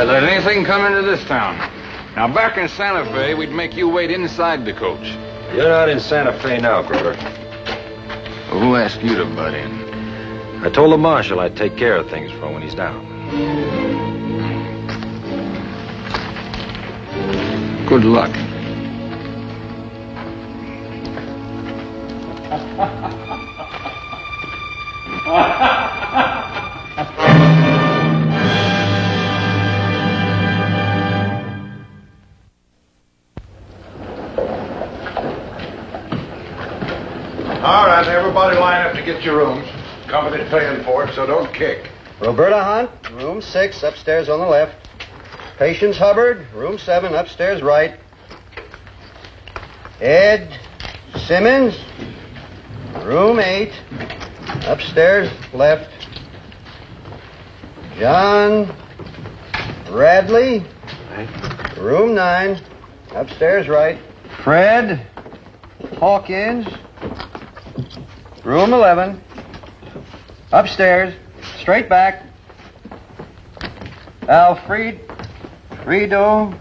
I let anything come into this town. Now, back in Santa Fe, we'd make you wait inside the coach. You're not in Santa Fe now, Grover. Well, who asked you to butt in? I told the marshal I'd take care of things for when he's down. Good luck. All right, everybody line up to get your rooms. Company's paying for it, so don't kick. Roberta Hunt, room 6, upstairs on the left. Patience Hubbard, room 7, upstairs right. Ed Simmons, room 8, upstairs left. John Radley, room 9, upstairs right. Fred Hawkins, room 11, upstairs, straight back. Alfredo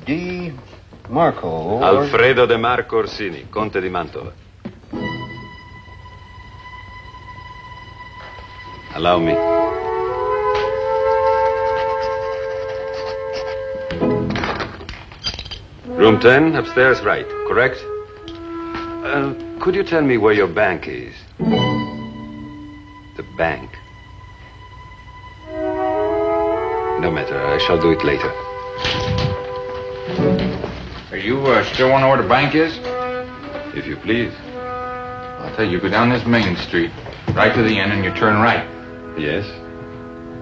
Di Marco. Alfredo de Marco Orsini, Conte di Mantova. Allow me. Room 10, upstairs right, correct? Could you tell me where your bank is? The bank? No matter, I shall do it later. Are you still want to know where the bank is? If you please. I'll tell you, go down this main street, right to the end, and you turn right. Yes?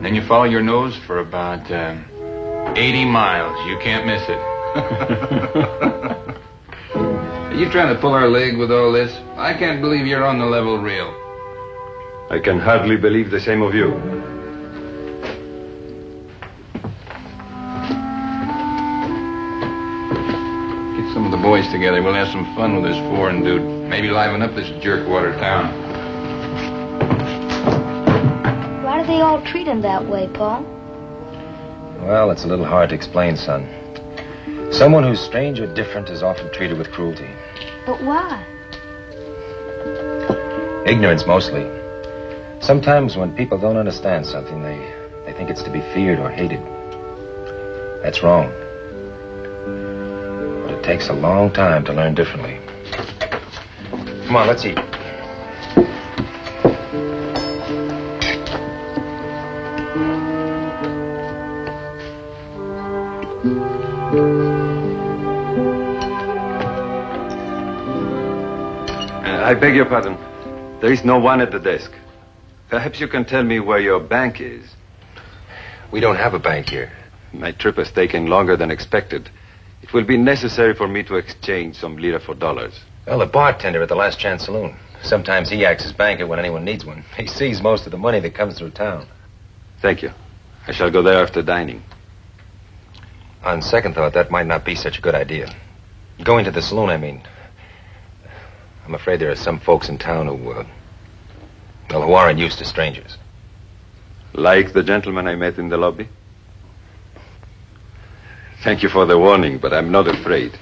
Then you follow your nose for about 80 miles. You can't miss it. Are you trying to pull our leg with all this? I can't believe you're on the level reel. I can hardly believe the same of you. Get some of the boys together. We'll have some fun with this foreign dude. Maybe liven up this jerkwater town. Why do they all treat him that way, Paul? Well, it's a little hard to explain, son. Someone who's strange or different is often treated with cruelty. But why? Ignorance, mostly. Sometimes when people don't understand something, they think it's to be feared or hated. That's wrong. But it takes a long time to learn differently. Come on, let's eat. I beg your pardon. There is no one at the desk. Perhaps you can tell me where your bank is. We don't have a bank here. My trip has taken longer than expected. It will be necessary for me to exchange some lira for dollars. Well, the bartender at the Last Chance Saloon. Sometimes he acts as banker when anyone needs one. He sees most of the money that comes through town. Thank you. I shall go there after dining. On second thought, that might not be such a good idea. Going to the saloon, I mean. I'm afraid there are some folks in town who aren't used to strangers. Like the gentleman I met in the lobby? Thank you for the warning, but I'm not afraid.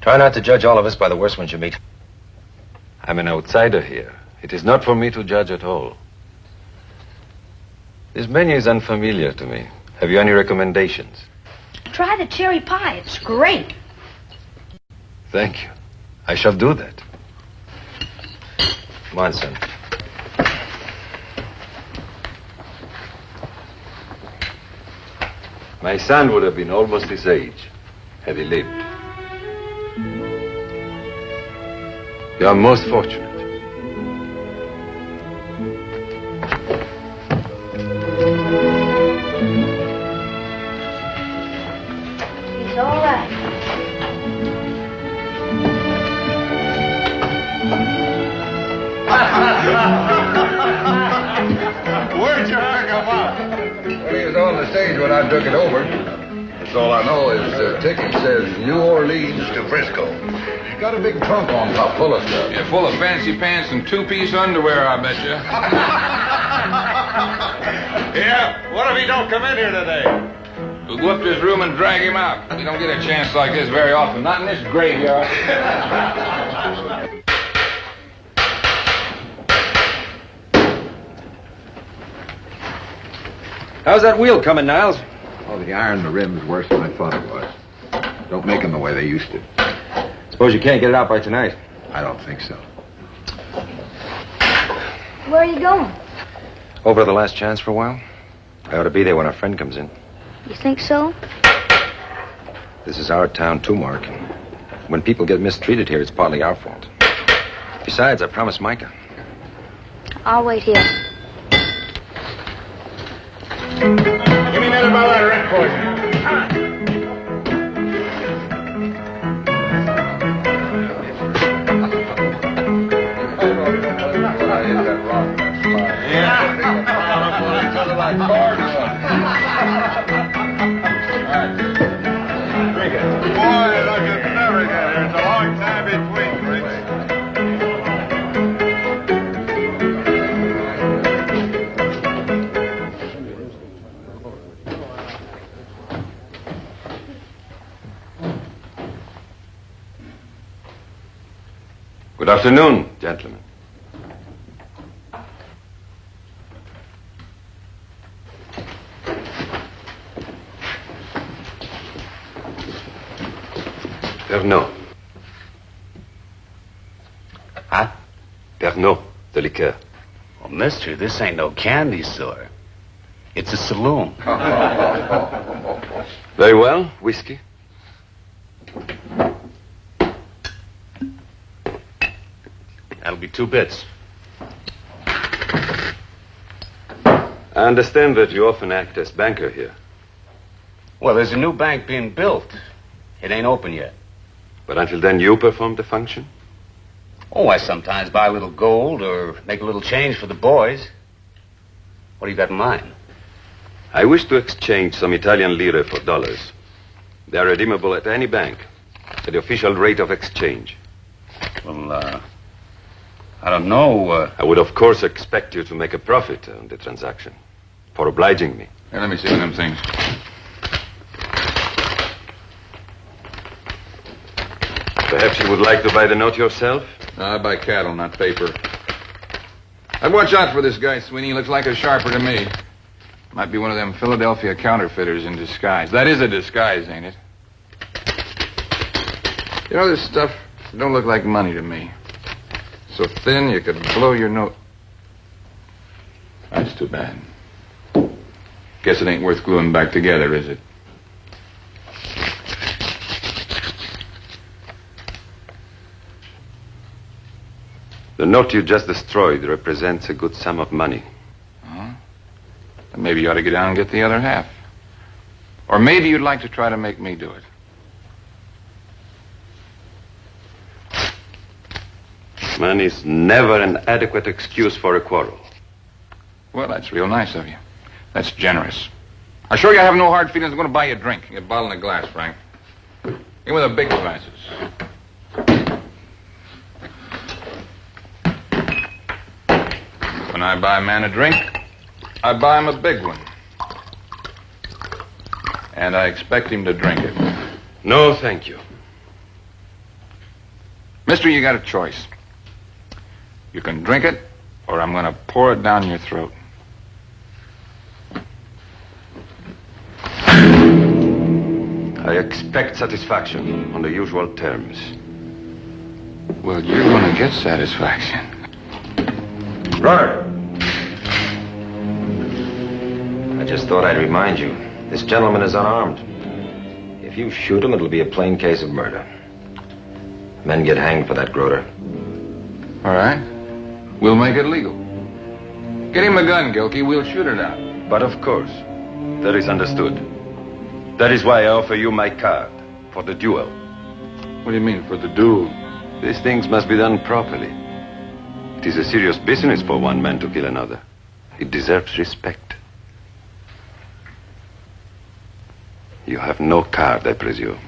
Try not to judge all of us by the worst ones you meet. I'm an outsider here. It is not for me to judge at all. This menu is unfamiliar to me. Have you any recommendations? Try the cherry pie. It's great. Thank you. I shall do that. Come on, son. My son would have been almost his age had he lived. You are most fortunate. He's all right. Where'd you pick him up? Well, he was on the stage when I took it over. all I know is the ticket says New Orleans to Frisco. He's got a big trunk on top full of stuff. Yeah, full of fancy pants and two-piece underwear, I bet you. Yeah, what if he don't come in here today? We'll go up to his room and drag him out. We don't get a chance like this very often. Not in this graveyard. How's that wheel coming, Niles? Oh, the iron in the rim's worse than I thought it was. Don't make them the way they used to. Suppose you can't get it out by tonight. I don't think so. Where are you going? Over to the last chance for a while? I ought to be there when our friend comes in. You think so? This is our town, too, Mark. When people get mistreated here, it's partly our fault. Besides, I promised Micah. I'll wait here. Give me another bottle of red poison. Drink it. Boy, look at never get here. It's a long time between drinks. Good afternoon, gentlemen. Pernod. Huh? Pernod, the liqueur. Well, mister, this ain't no candy store. It's a saloon. Very well. Whiskey? That'll be 2 bits. I understand that you often act as banker here. Well, there's a new bank being built. It ain't open yet. But until then, you perform the function? Oh, I sometimes buy a little gold or make a little change for the boys. What do you got in mind? I wish to exchange some Italian lire for dollars. They are redeemable at any bank at the official rate of exchange. Well, I don't know. I would, of course, expect you to make a profit on the transaction for obliging me. Here, let me see one of them things. Perhaps you would like to buy the note yourself? No, I buy cattle, not paper. I'd watch out for this guy, Sweeney. He looks like a sharper to me. Might be one of them Philadelphia counterfeiters in disguise. That is a disguise, ain't it? You know, this stuff don't look like money to me. So thin you could blow your nose. That's too bad. Guess it ain't worth gluing back together, is it? The note you just destroyed represents a good sum of money. Huh? Then maybe you ought to get down and get the other half. Or maybe you'd like to try to make me do it. Money's never an adequate excuse for a quarrel. Well, that's real nice of you. That's generous. I assure you I have no hard feelings. I'm going to buy you a drink. A bottle and a glass, Frank. Give me the big glasses. When I buy a man a drink, I buy him a big one. And I expect him to drink it. No, thank you. Mister, you got a choice. You can drink it, or I'm going to pour it down your throat. I expect satisfaction on the usual terms. Well, you're going to get satisfaction. Runner! I just thought I'd remind you. This gentleman is unarmed. If you shoot him, it'll be a plain case of murder. Men get hanged for that, Groder. All right. We'll make it legal. Get him a gun, Gilkey. We'll shoot it out. But of course, that is understood. That is why I offer you my card for the duel. What do you mean, for the duel? These things must be done properly. It is a serious business for one man to kill another. It deserves respect. You have no card, I presume.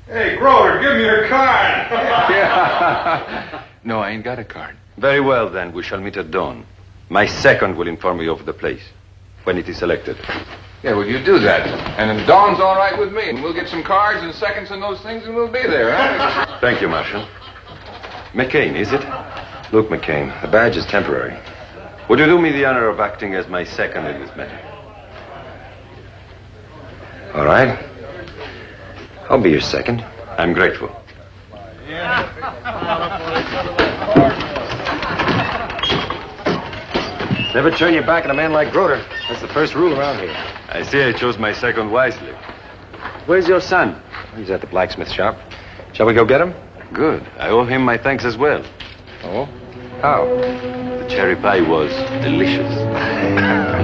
Hey, Grover, give me your card. Yeah. No, I ain't got a card. Very well, then. We shall meet at dawn. My second will inform you of the place when it is selected. Yeah, well, you do that. And then Dawn's all right with me. And we'll get some cards and seconds and those things, and we'll be there, huh? Thank you, Marshal. McCain, is it? Luke McCain. The badge is temporary. Would you do me the honor of acting as my second in this matter? All right. I'll be your second. I'm grateful. Never turn your back on a man like Groder. That's the first rule around here. I see I chose my second wisely. Where's your son? He's at the blacksmith shop. Shall we go get him? Good. I owe him my thanks as well. Oh? How? The cherry pie was delicious.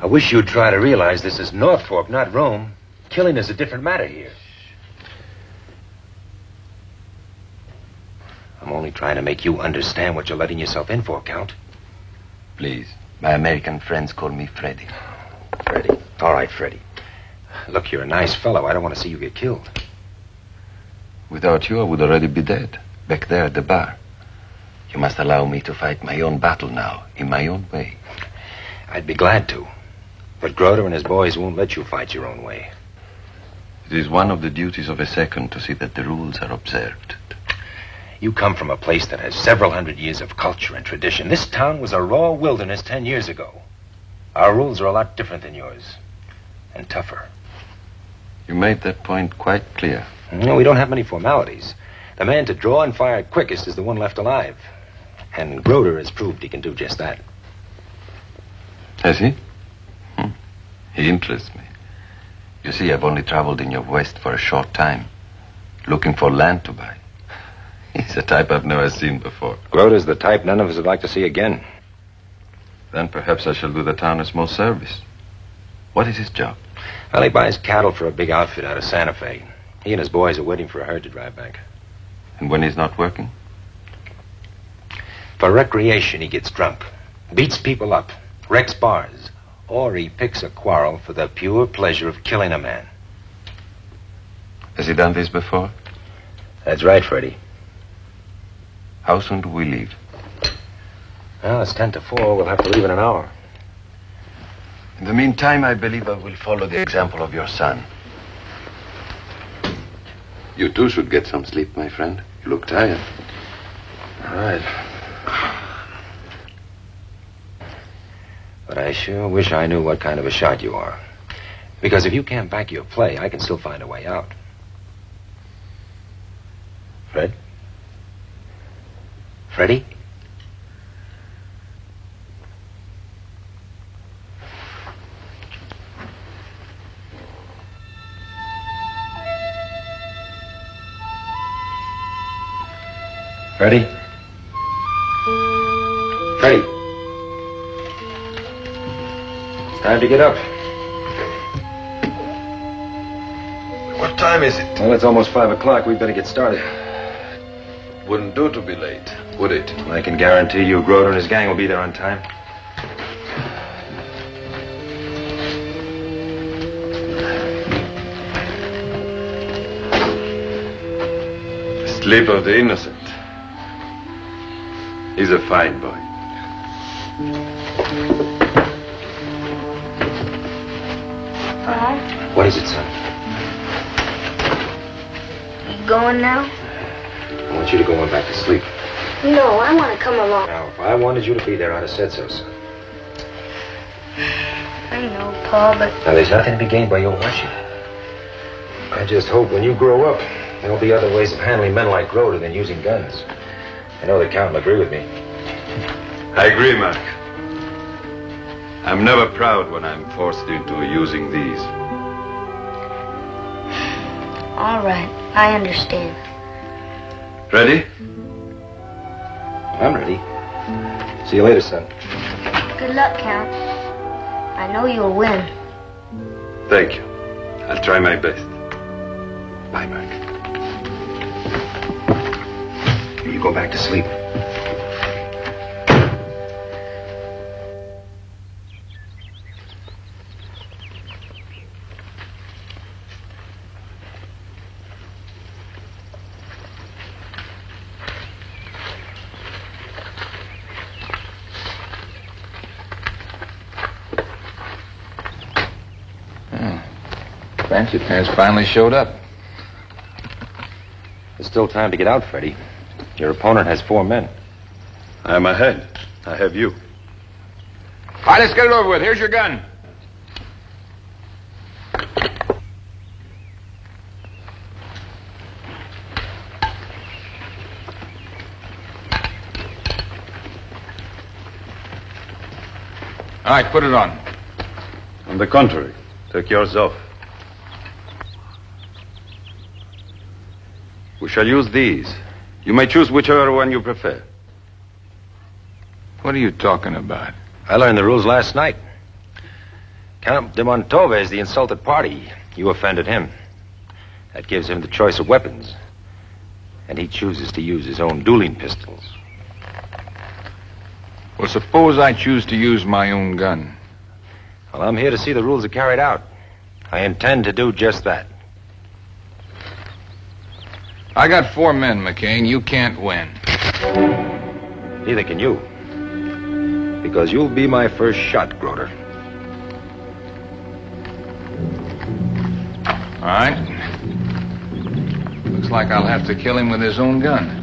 I wish you'd try to realize this is North Fork, not Rome. Killing is a different matter here. I'm only trying to make you understand what you're letting yourself in for, Count. Please. My American friends call me Freddy. Freddie. All right, Freddie. Look, you're a nice fellow. I don't want to see you get killed. Without you, I would already be dead. Back there at the bar. You must allow me to fight my own battle now, in my own way. I'd be glad to. But Groder and his boys won't let you fight your own way. It is one of the duties of a second to see that the rules are observed. You come from a place that has several hundred years of culture and tradition. This town was a raw wilderness 10 years ago. Our rules are a lot different than yours. And tougher. You made that point quite clear. No, we don't have many formalities. The man to draw and fire quickest is the one left alive. And Groder has proved he can do just that. Has he? He interests me. You see, I've only traveled in your west for a short time, looking for land to buy. He's a type I've never seen before. Groder's the type none of us would like to see again. Then perhaps I shall do the town a small service. What is his job? Well, he buys cattle for a big outfit out of Santa Fe. He and his boys are waiting for a herd to drive back. And when he's not working? For recreation, he gets drunk, beats people up, wrecks bars, or he picks a quarrel for the pure pleasure of killing a man. Has he done this before? That's right, Freddie. How soon do we leave? Well, it's 10 to 4. We'll have to leave in an hour. In the meantime, I believe I will follow the example of your son. You too should get some sleep, my friend. You look tired. All right. But I sure wish I knew what kind of a shot you are. Because if you can't back your play, I can still find a way out. Fred? Freddie? Freddie? Freddie? It's time to get up. What time is it? Well, it's almost 5 o'clock. We'd better get started. Wouldn't do to be late, would it? I can guarantee you Groder and his gang will be there on time. Sleep of the innocent. He's a fine boy. Dad, What is it, son? you going now? I want you to go on back to sleep. No, I want to come along. Now, if I wanted you to be there, I'd have said so, son. I know, Pa, but Now, there's nothing to be gained by your watching. I just hope when you grow up, there'll be other ways of handling men like Groder than using guns. I know the Count will agree with me. I agree, Mark. I'm never proud when I'm forced into using these. all right, I understand. Ready? I'm ready. See you later, son. Good luck, Count. I know you'll win. Thank you. I'll try my best. Bye, Mark. You go back to sleep. Fancy pants finally showed up. There's still time to get out, Freddie. Your opponent has 4 men. I'm ahead. I have you. All right, let's get it over with. Here's your gun. All right, put it on. On the contrary, take yours off. We shall use these. You may choose whichever one you prefer. What are you talking about? I learned the rules last night. Count de Montova is the insulted party. You offended him. That gives him the choice of weapons. And he chooses to use his own dueling pistols. Well, suppose I choose to use my own gun. Well, I'm here to see the rules are carried out. I intend to do just that. I got 4 men, McCain. You can't win. Neither can you. Because you'll be my first shot, Groder. All right. Looks like I'll have to kill him with his own gun.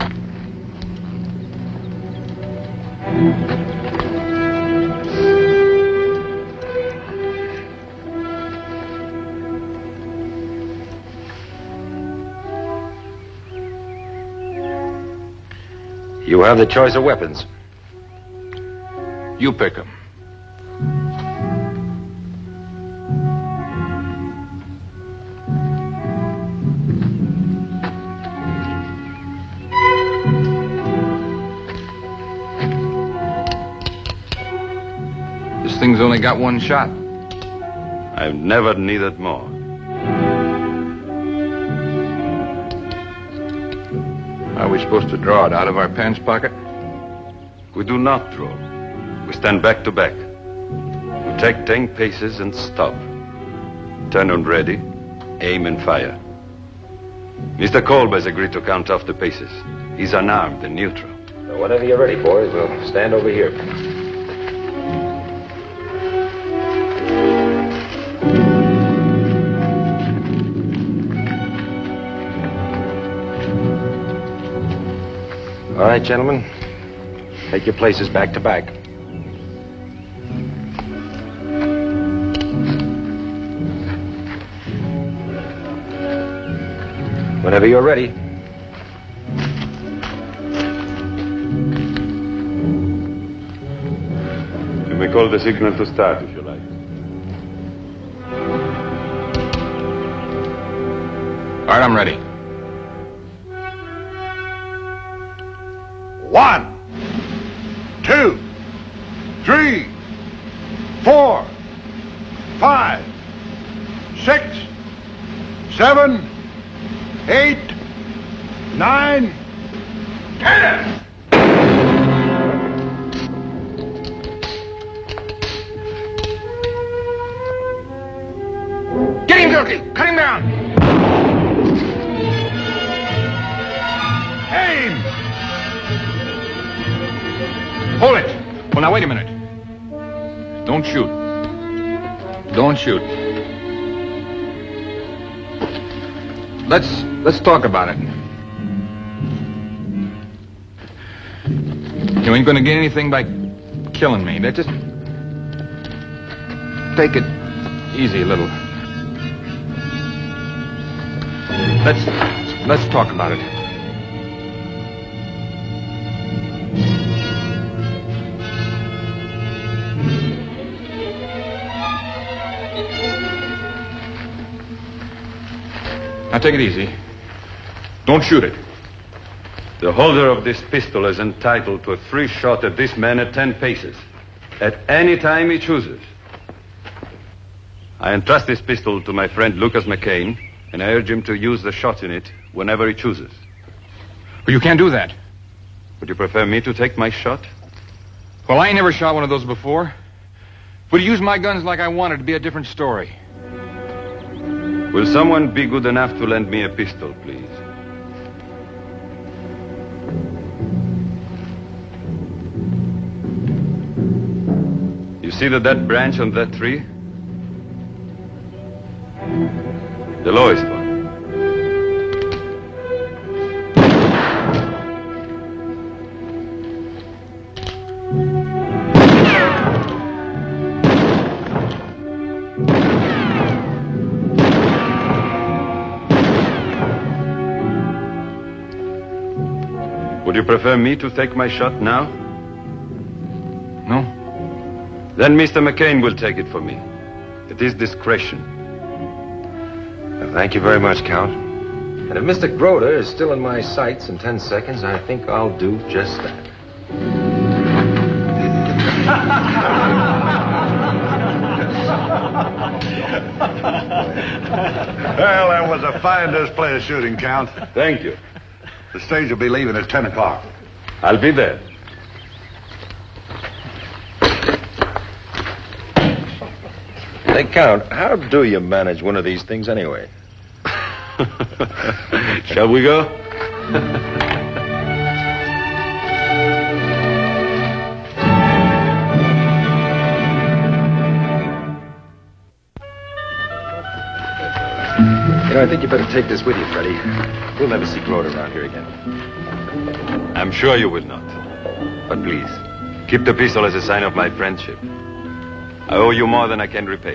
You have the choice of weapons. You pick them. This thing's only got 1 shot. I've never needed more. Are we supposed to draw it out of our pants pocket? We do not draw. We stand back to back. We take 10 paces and stop. Turn on ready, aim and fire. Mr. Kolb has agreed to count off the paces. He's unarmed and neutral. So whenever you're ready, boys, we'll stand over here. All right, gentlemen. Take your places back to back. Whenever you're ready. You may call the signal to start if you like. All right, I'm ready. 1, 2, 3, 4, 5, 6, 7, 8, 9, 10. Get him, Gilkey! Cut him down! Aim! Hold it! Well, now, wait a minute. Don't shoot. Don't shoot. Let's talk about it. You ain't gonna get anything by killing me. Just take it easy a little. Let's talk about it. Now take it easy. Don't shoot it. The holder of this pistol is entitled to a free shot at this man at 10 paces. at any time he chooses. I entrust this pistol to my friend Lucas McCain, and I urge him to use the shots in it whenever he chooses. But you can't do that. Would you prefer me to take my shot? Well, I ain't never shot one of those before. But to use my guns like I wanted to be a different story. Will someone be good enough to lend me a pistol, please? You see that branch on that tree? The lowest one. Would you prefer me to take my shot now? No? Then Mr. McCain will take it for me. At his discretion. Well, thank you very much, Count. And if Mr. Groder is still in my sights in 10 seconds, I think I'll do just that. Well, that was a fine display of shooting, Count. Thank you. The stage will be leaving at 10 o'clock. I'll be there. Hey, Count, how do you manage one of these things anyway? Shall we go? I think you better take this with you, Freddie. We'll never see Groder around here again. I'm sure you will not. But please, keep the pistol as a sign of my friendship. I owe you more than I can repay.